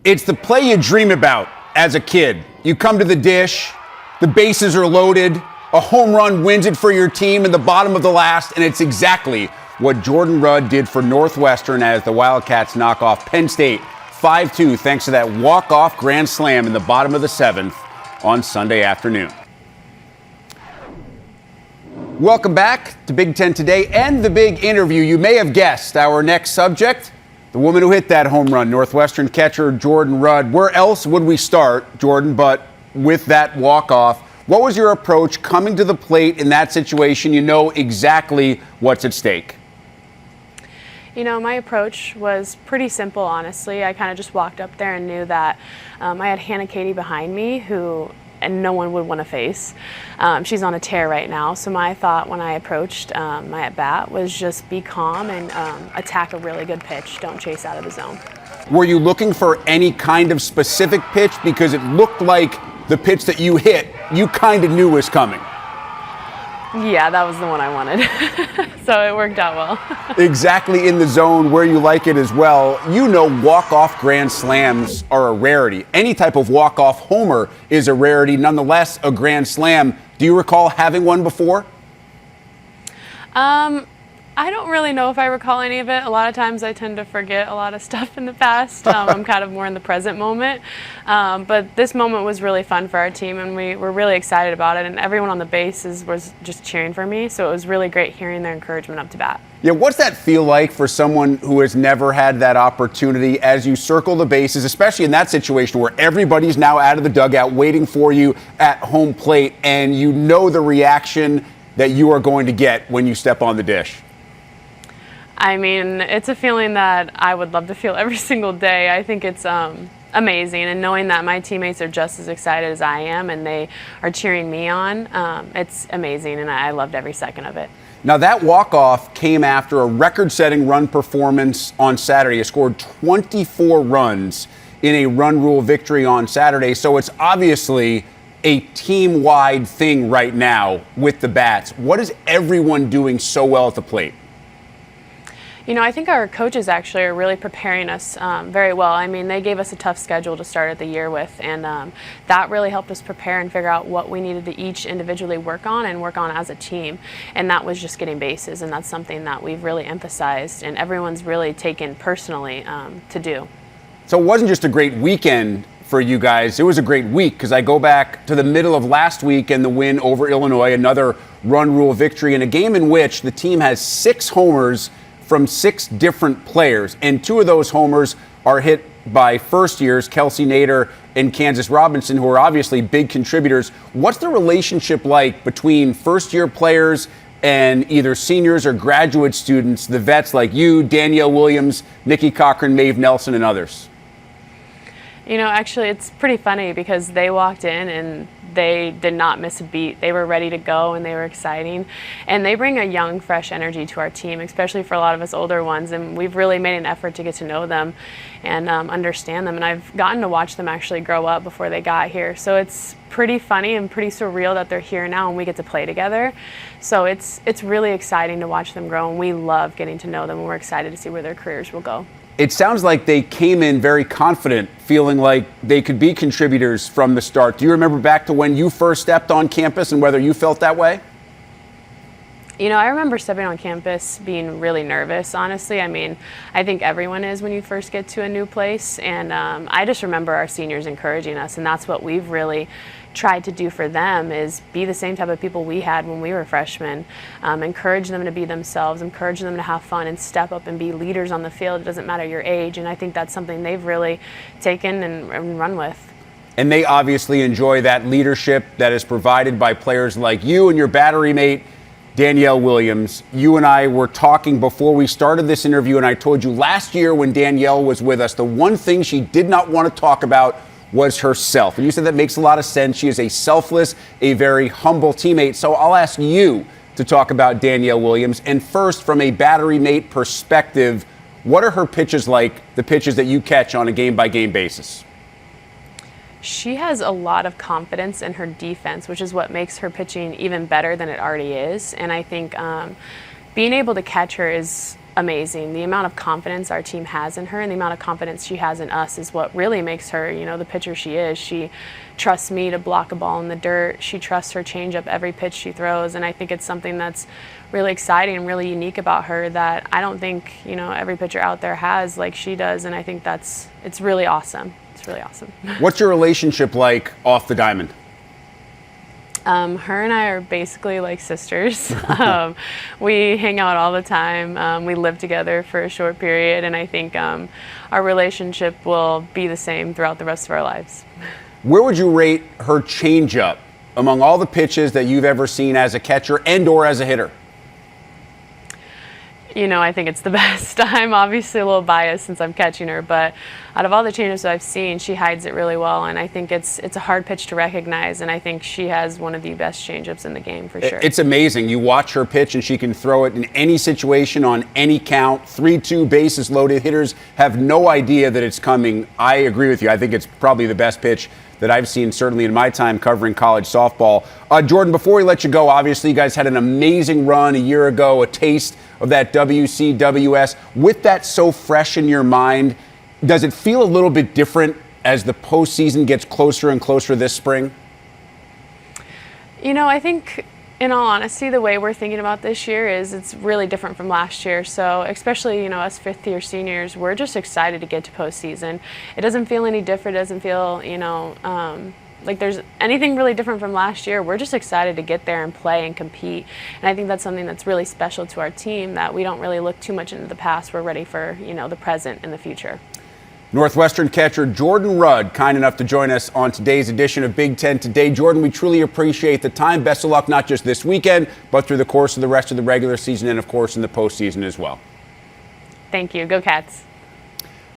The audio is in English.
It's the play you dream about as a kid. You come to the dish, the bases are loaded, a home run wins it for your team in the bottom of the last, and it's exactly what Jordyn Rudd did for Northwestern as the Wildcats knock off Penn State 5-2 thanks to that walk-off grand slam in the bottom of the seventh on Sunday afternoon. Welcome back to Big Ten Today and the big interview. You may have guessed our next subject, the woman who hit that home run, Northwestern catcher Jordyn Rudd. Where else would we start, Jordyn, but with that walk-off? What was your approach coming to the plate in that situation? You know exactly what's at stake. You know, my approach was pretty simple, honestly. I kind of just walked up there and knew that I had Hannah Katie behind me, and no one would want to face. She's on a tear right now, so my thought when I approached my at-bat was just be calm and attack a really good pitch. Don't chase out of the zone. Were you looking for any kind of specific pitch? Because it looked like the pitch that you hit, you kind of knew was coming. Yeah, that was the one I wanted. So it worked out well. Exactly in the zone where you like it as well. You know walk-off grand slams are a rarity. Any type of walk-off homer is a rarity. Nonetheless, a grand slam. Do you recall having one before? I don't really know if I recall any of it. A lot of times I tend to forget a lot of stuff in the past. I'm kind of more in the present moment. But this moment was really fun for our team, and we were really excited about it. And everyone on the bases was just cheering for me. So it was really great hearing their encouragement up to bat. Yeah, what's that feel like for someone who has never had that opportunity as you circle the bases, especially in that situation where everybody's now out of the dugout waiting for you at home plate, and you know the reaction that you are going to get when you step on the dish? I mean, it's a feeling that I would love to feel every single day. I think it's amazing, and knowing that my teammates are just as excited as I am and they are cheering me on, it's amazing, and I loved every second of it. Now, that walk-off came after a record-setting run performance on Saturday. You scored 24 runs in a run rule victory on Saturday, so it's obviously a team-wide thing right now with the bats. What is everyone doing so well at the plate? You know, I think our coaches actually are really preparing us very well. I mean, they gave us a tough schedule to start the year with, and that really helped us prepare and figure out what we needed to each individually work on as a team. And that was just getting bases, and that's something that we've really emphasized, and everyone's really taken personally to do. So it wasn't just a great weekend for you guys. It was a great week, because I go back to the middle of last week and the win over Illinois, another run rule victory in a game in which the team has 6 homers from 6 different players, and 2 of those homers are hit by first years, Kelsey Nader and Kansas Robinson, who are obviously big contributors. What's the relationship like between first-year players and either seniors or graduate students, the vets like you, Danielle Williams, Nikki Cochran, Maeve Nelson, and others? You know, actually, it's pretty funny because they walked in and they did not miss a beat. They were ready to go, and they were exciting. And they bring a young, fresh energy to our team, especially for a lot of us older ones. And we've really made an effort to get to know them and understand them. And I've gotten to watch them actually grow up before they got here. So it's pretty funny and pretty surreal that they're here now and we get to play together. So it's really exciting to watch them grow, and we love getting to know them, and we're excited to see where their careers will go. It sounds like they came in very confident, feeling like they could be contributors from the start. Do you remember back to when you first stepped on campus and whether you felt that way? You know, I remember stepping on campus being really nervous, honestly. I mean, I think everyone is when you first get to a new place. And I just remember our seniors encouraging us, and that's what we've really tried to do for them, is be the same type of people we had when we were freshmen. Encourage them to be themselves, encourage them to have fun and step up and be leaders on the field. It doesn't matter your age, and I think that's something they've really taken and run with. And they obviously enjoy that leadership that is provided by players like you and your battery mate, Danielle Williams. You and I were talking before we started this interview, and I told you last year when Danielle was with us, the one thing she did not want to talk about was herself. And you said that makes a lot of sense. She is a selfless, a very humble teammate. So I'll ask you to talk about Danielle Williams. And first, from a battery mate perspective, what are her pitches like, the pitches that you catch on a game-by-game basis? She has a lot of confidence in her defense, which is what makes her pitching even better than it already is. And I think being able to catch her is amazing. The amount of confidence our team has in her and the amount of confidence she has in us is what really makes her, the pitcher she is. She trusts me to block a ball in the dirt. She trusts her changeup every pitch she throws, and I think it's something that's really exciting and really unique about her that I don't think, every pitcher out there has like she does, and I think it's really awesome. It's really awesome. What's your relationship like off the diamond? Her and I are basically like sisters. We hang out all the time. We live together for a short period, and I think our relationship will be the same throughout the rest of our lives. Where would you rate her changeup among all the pitches that you've ever seen as a catcher and or as a hitter? I think it's the best. I'm obviously a little biased since I'm catching her, but out of all the changeups I've seen, she hides it really well, and I think it's a hard pitch to recognize, and I think she has one of the best changeups in the game for sure. It's amazing. You watch her pitch, and she can throw it in any situation on any count. 3-2 bases loaded. Hitters have no idea that it's coming. I agree with you. I think it's probably the best pitch that I've seen, certainly in my time covering college softball. Jordyn, before we let you go, obviously you guys had an amazing run a year ago, a taste of that WCWS. With that so fresh in your mind, does it feel a little bit different as the postseason gets closer and closer this spring? I think, in all honesty, the way we're thinking about this year is it's really different from last year. So especially, us fifth-year seniors, we're just excited to get to postseason. It doesn't feel any different. It doesn't feel, like there's anything really different from last year. We're just excited to get there and play and compete. And I think that's something that's really special to our team, that we don't really look too much into the past. We're ready for, the present and the future. Northwestern catcher Jordyn Rudd, kind enough to join us on today's edition of Big Ten Today. Jordyn, we truly appreciate the time. Best of luck, not just this weekend, but through the course of the rest of the regular season and, of course, in the postseason as well. Thank you. Go Cats.